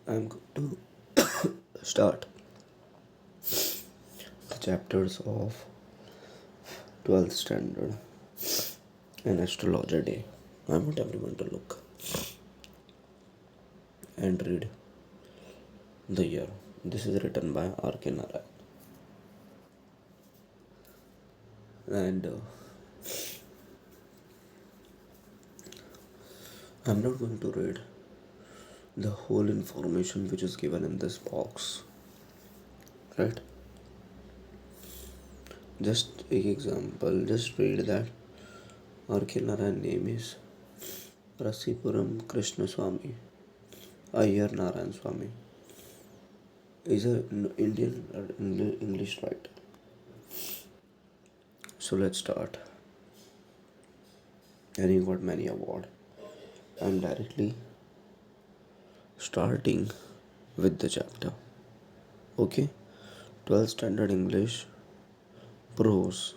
I'm going to start the chapters of 12th standard and Astrologer day. I want everyone to look and read the year. This is written by R.K. Narayan. And I'm not going to read the whole information which is given in this box, right? Just take example, just read that R.K. Narayan name is Rasipuram Krishna Swami, Ayyar Narayan Swami. Is an Indian English writer. So let's start. And he got many award. I'm directly starting with the chapter. Okay? 12th standard English prose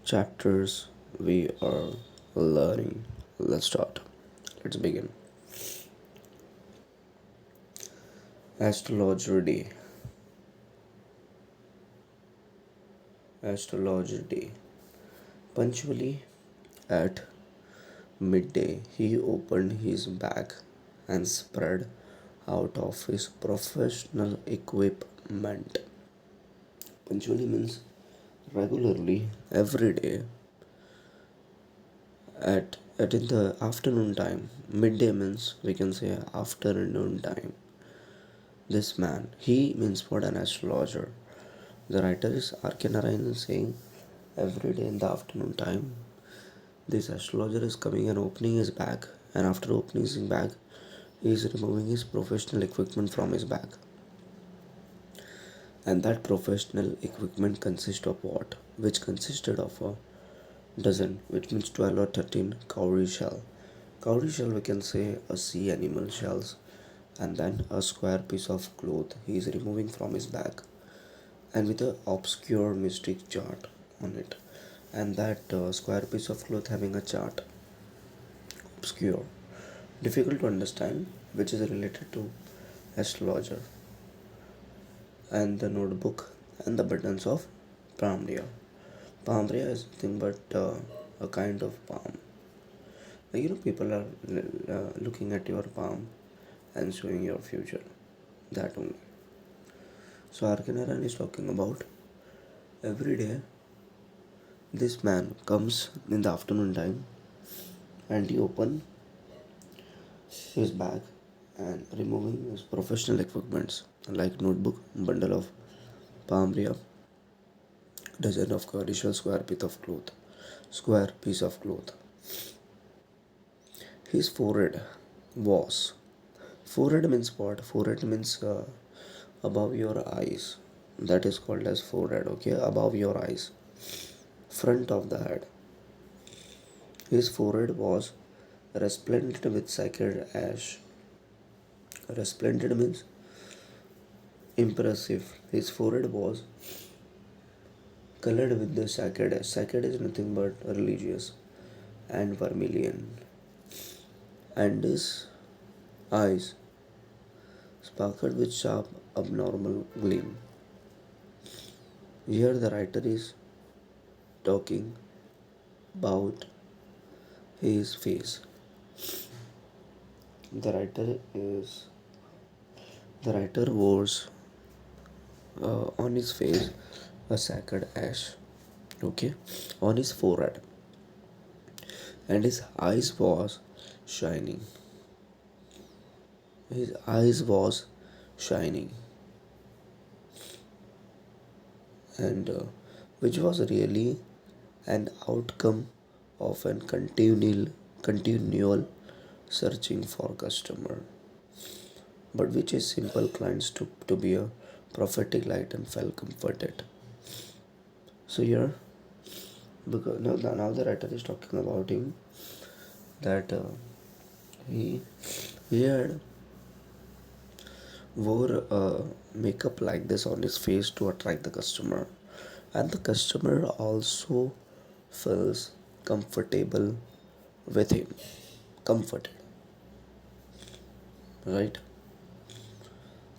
chapters we are learning. Let's start. Let's begin. Astrologer day. Astrologer day. Punctually at midday, he opened his bag and spread out of his professional equipment. Punctually means regularly, every day, at in the afternoon time. Midday means we can say afternoon time. This man, he means what, an astrologer. The writer is R.K. Narayan saying every day in the afternoon time, this astrologer is coming and opening his bag, and after opening his bag, he is removing his professional equipment from his bag. And that professional equipment consists of what? Which consisted of a dozen, which means 12 or 13 cowrie shell. Cowrie shell, we can say a sea animal shells, and then a square piece of cloth he is removing from his bag, and with a obscure mystic chart on it. And that square piece of cloth having a chart, obscure, difficult to understand, which is related to astrologer, and the notebook and the buttons of Pramriya. Pramriya is nothing but a kind of palm. People are looking at your palm and showing your future. That only. So Arkenaran is talking about every day this man comes in the afternoon time and he open his bag and removing his professional equipments like notebook, bundle of palm rib, dozen of additional square piece of cloth. His forehead was. Forehead means what? Forehead means above your eyes. That is called as forehead. Okay, above your eyes, front of the head. His forehead was resplendent with sacred ash. Resplendent means impressive. His forehead was colored with the sacred ash. Sacred is nothing but religious and vermilion. And his eyes sparkled with sharp, abnormal gleam. Here the writer is talking about his face. The writer is the writer wears on his face a sacred ash, okay, on his forehead, and his eyes was shining. His eyes was shining, and which was really an outcome of an continual searching for customer, but which is simple clients to be a prophetic light and felt comforted. So here, because now the writer is talking about him, that he he had wore makeup like this on his face to attract the customer, and the customer also feels comfortable with him, comforted, right?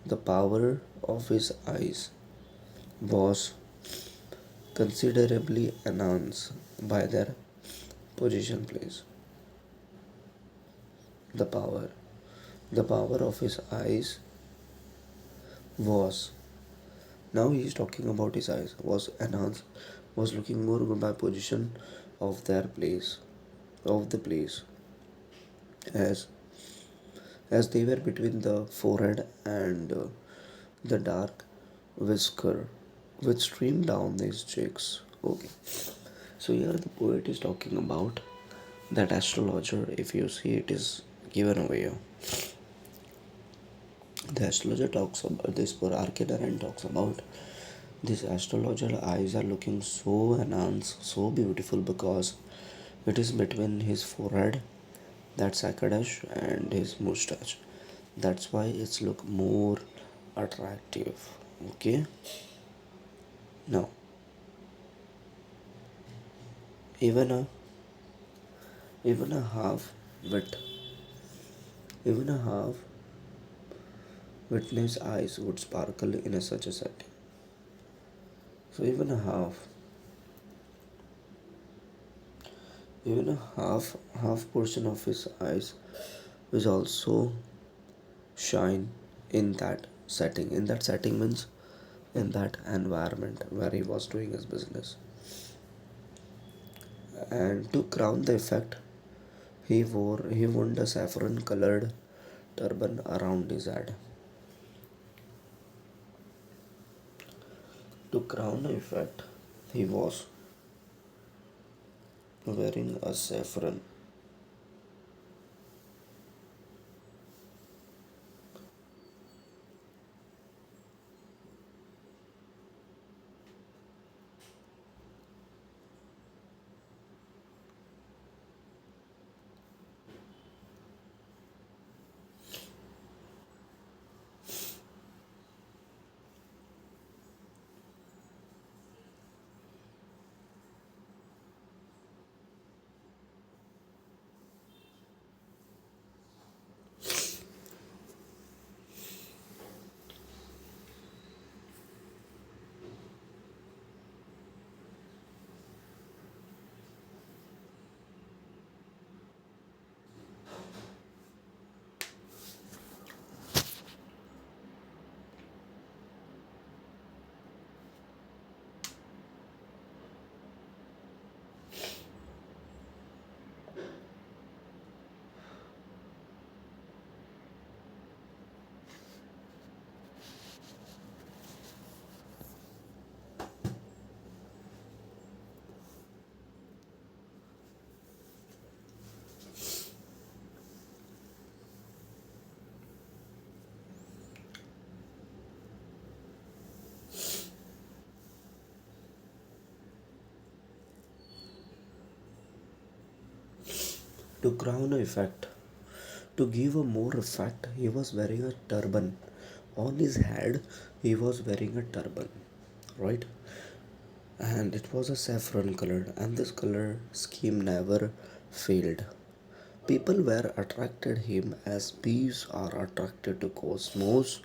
The power of his eyes was considerably enhanced by their position place. The power. The power of his eyes was, now he is talking about his eyes, was enhanced, was looking more good by position of their place, of the place, as they were between the forehead and the dark whisker which streamed down his cheeks. Okay, so here the poet is talking about that astrologer. If you see, it is given over here. The astrologer talks about this, for Arcadian talks about this astrologer eyes are looking so enhanced, so beautiful because it is between his forehead, that's Akadash, and his mustache. That's why it's look more attractive. Okay. Now, even a even a half wit, even a half witness eyes would sparkle in a such a setting. So even a half portion of his eyes is also shine in that setting. In that setting means in that environment where he was doing his business. And to crown the effect, he wore a saffron colored turban around his head. To crown the effect, he was wearing a saffron. To crown an effect, to give a more effect, he was wearing a turban. On his head, he was wearing a turban, right? And it was a saffron color, and this color scheme never failed. People were attracted him as bees are attracted to cosmos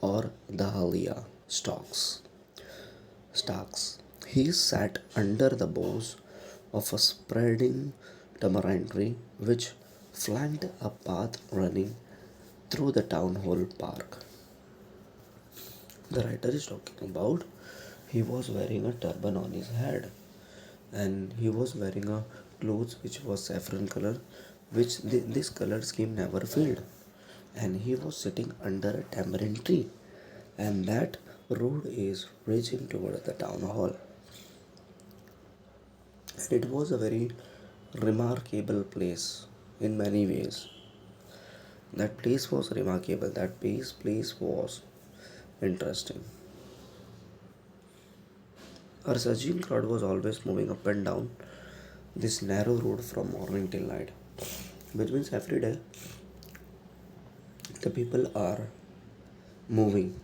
or dahlia stalks. He sat under the boughs of a spreading tamarind tree which flanked a path running through the town hall park. The writer is talking about he was wearing a turban on his head, and he was wearing a clothes which was saffron color, which this color scheme never failed, and he was sitting under a tamarind tree, and that road is reaching toward the town hall. And it was a very remarkable place in many ways. That place was remarkable. That place was interesting. Our surging crowd was always moving up and down this narrow road from morning till night, which means every day the people are moving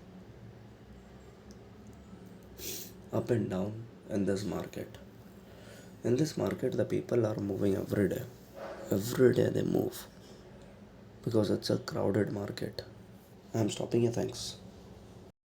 up and down in this market. In this market, the people are moving every day. Every day they move because it's a crowded market. I'm stopping here. Thanks.